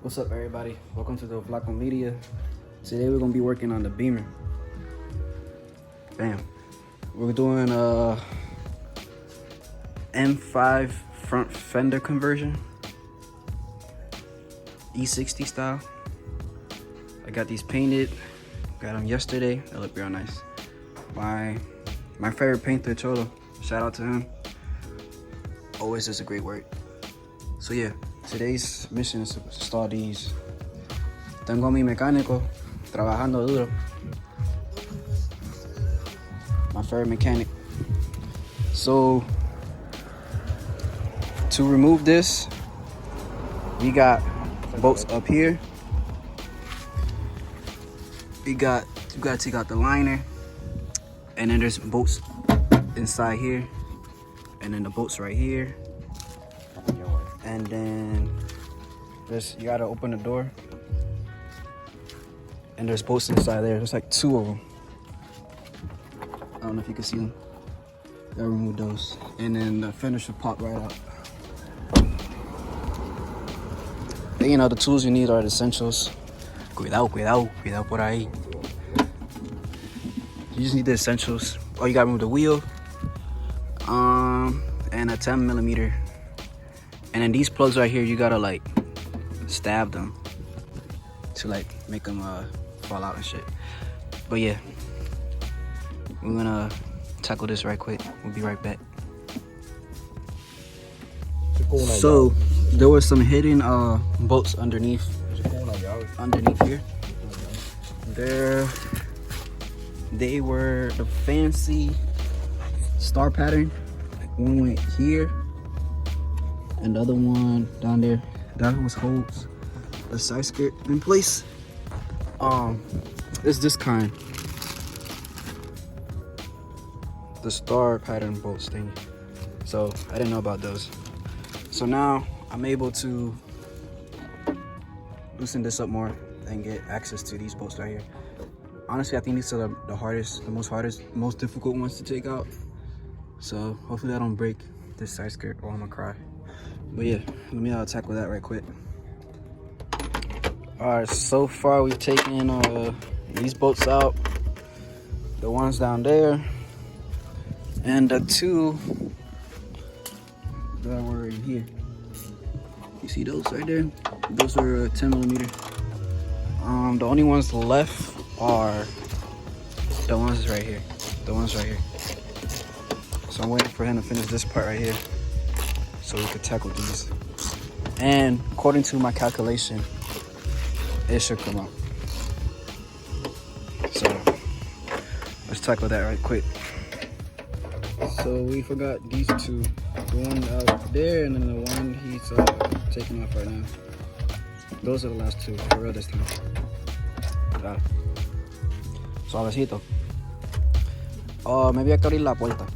What's up, everybody? Welcome to the Vlaco Media. Today we're gonna be working on the Beamer. Bam. We're doing M5 front fender conversion, E60 style. I got these painted. Got them yesterday. They look real nice. My favorite painter, Cholo. Shout out to him. Always does a great work. So yeah, today's mission is to install these. Tengo a mi mecánico trabajando duro. My favorite mechanic. So to remove this, we got bolts up here. You gotta take out the liner, and then there's bolts inside here, and then the bolts right here, and then you gotta open the door, and there's bolts inside there. There's like 2 of them. I don't know if you can see them. Gotta remove those, and then the fender should pop right out. Then, you know, the tools you need are the essentials. Cuidado por ahí. You just need the essentials. Oh, you gotta remove the wheel, and a 10mm. And then these plugs right here, you gotta like stab them to like make them fall out and shit. But yeah, we're gonna tackle this right quick. We'll be right back. So there were some hidden bolts underneath here. They were the fancy star pattern. One went here, and the other one down there. That was holds the side skirt in place. It's this kind, the star pattern bolts thing. So I didn't know about those. So now I'm able to loosen this up more and get access to these bolts right here. Honestly, I think these are the most difficult ones to take out. So hopefully I don't break this side skirt or I'm gonna cry. But yeah, let me tackle that right quick. All right, so far we've taken these bolts out, the ones down there, and the 2 that were in here. You see those right there? Those are 10mm. The only ones left are the ones right here. So I'm waiting for him to finish this part right here so we could tackle these. And according to my calculation, it should come out. So let's tackle that right quick. So we forgot these 2. The one out there and then the one he's taking off right now. Those are the last 2 for real this time. Got it. Suavecito. Oh, maybe hay que abrir la puerta.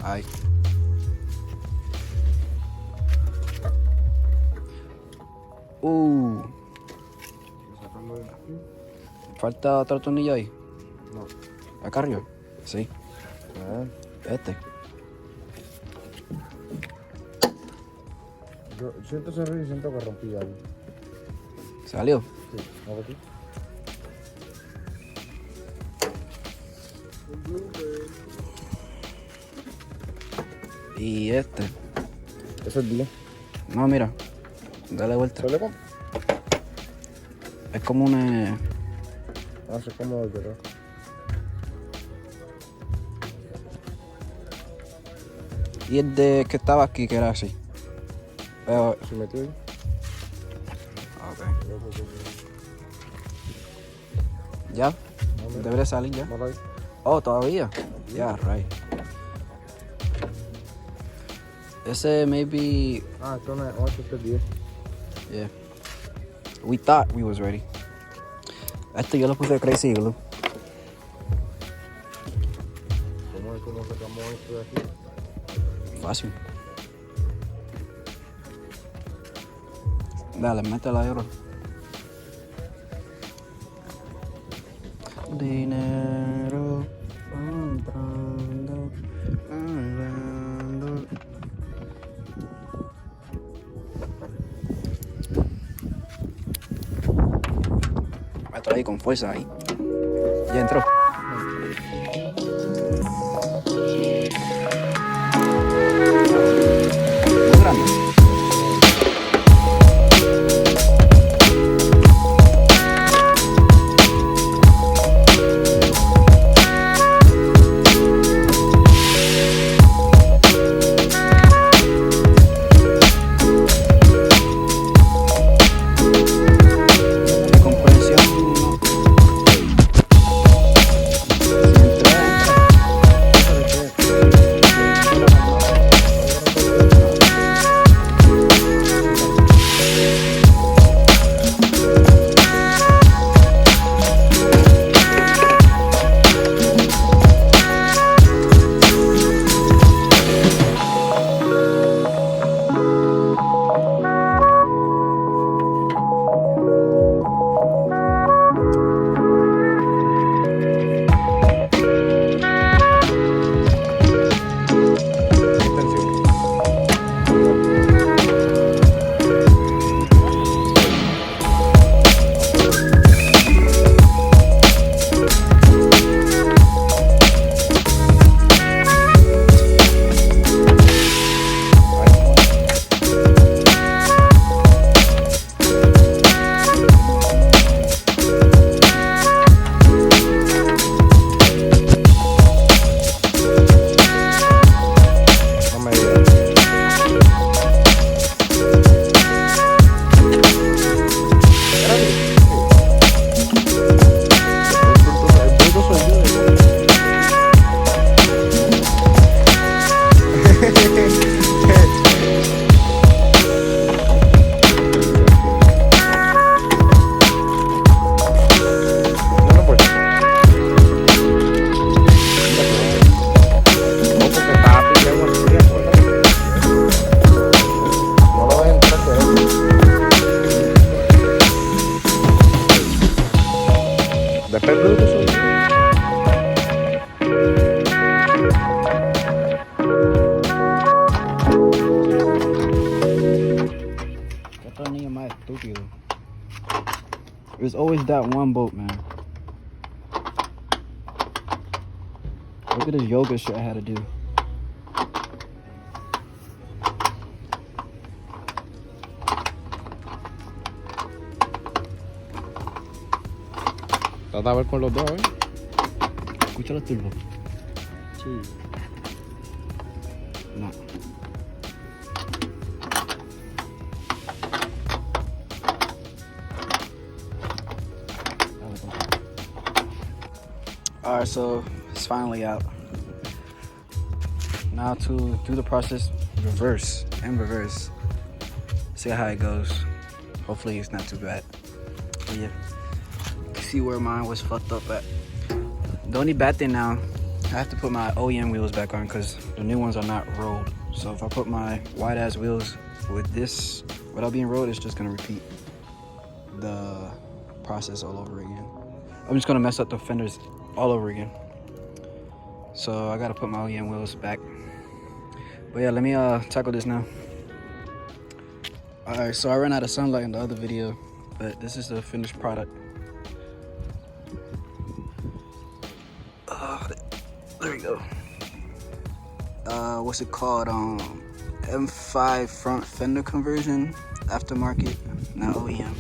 Ahí. Falta otro tornillo ahí. No. ¿Acá arriba? Sí. Este. Yo siento cerrar y siento que rompí algo. ¿Salió? Sí, ¿algo aquí? Y este. ¿Ese es el día? No, mira. Dale vuelta. ¿Sale con? Es como una... Ah, se como el verdad. Y el de que estaba aquí, que era así. Pero... ¿Se metió ahí? Ok. ¿Ya? Debería salir ya. No lo hay. Oh, todavía. Yeah, right. Ese maybe... Ah, esto no es 8, este es 10. Yeah. We thought we was ready. Este yo lo puse crazy glue. ¿Cómo sacamos esto de aquí? Fácil. Dale, métela ahí, bro. Dinero comprando, hablando. ahí con fuerza ahí. Ya entró. Muy grande. There's always that one boat, man. Look at this yoga shit I had to do. Trata de ver con los dos, ¿eh? Escucha los turbos. Sí. No. Alright, so it's finally out. Now to do the process reverse. See how it goes. Hopefully it's not too bad. But yeah, you can see where mine was fucked up at. The only bad thing now, I have to put my OEM wheels back on because the new ones are not rolled. So if I put my wide ass wheels with this without being rolled, it's just gonna repeat the process all over again. I'm just gonna mess up the fenders all over again. So I gotta put my OEM wheels back. But yeah, let me tackle this now. Alright, so I ran out of sunlight in the other video, but this is the finished product. There we go. What's it called? M5 front fender conversion, aftermarket, not OEM.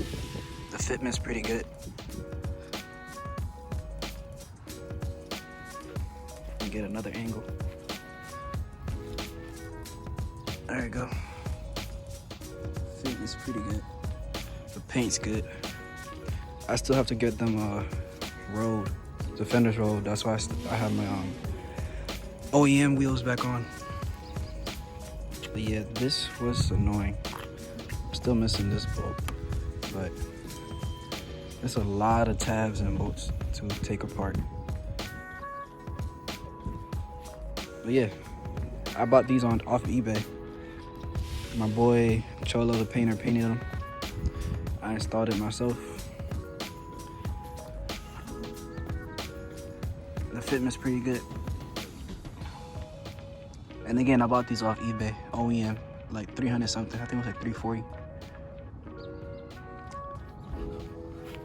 The fitment's pretty good. Get another angle. There we go. Fitment's pretty good. The paint's good. I still have to get them rolled. The fenders rolled. That's why I have my OEM wheels back on. But yeah, this was annoying. I'm still missing this bolt, but there's a lot of tabs and bolts to take apart. But yeah, I bought these off eBay. My boy Cholo the painter painted them. I installed it myself. The fitment's pretty good. And again, I bought these off eBay, OEM, like 300 something. I think it was like 340.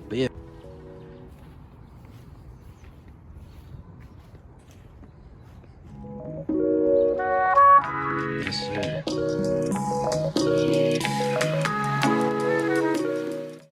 But yeah.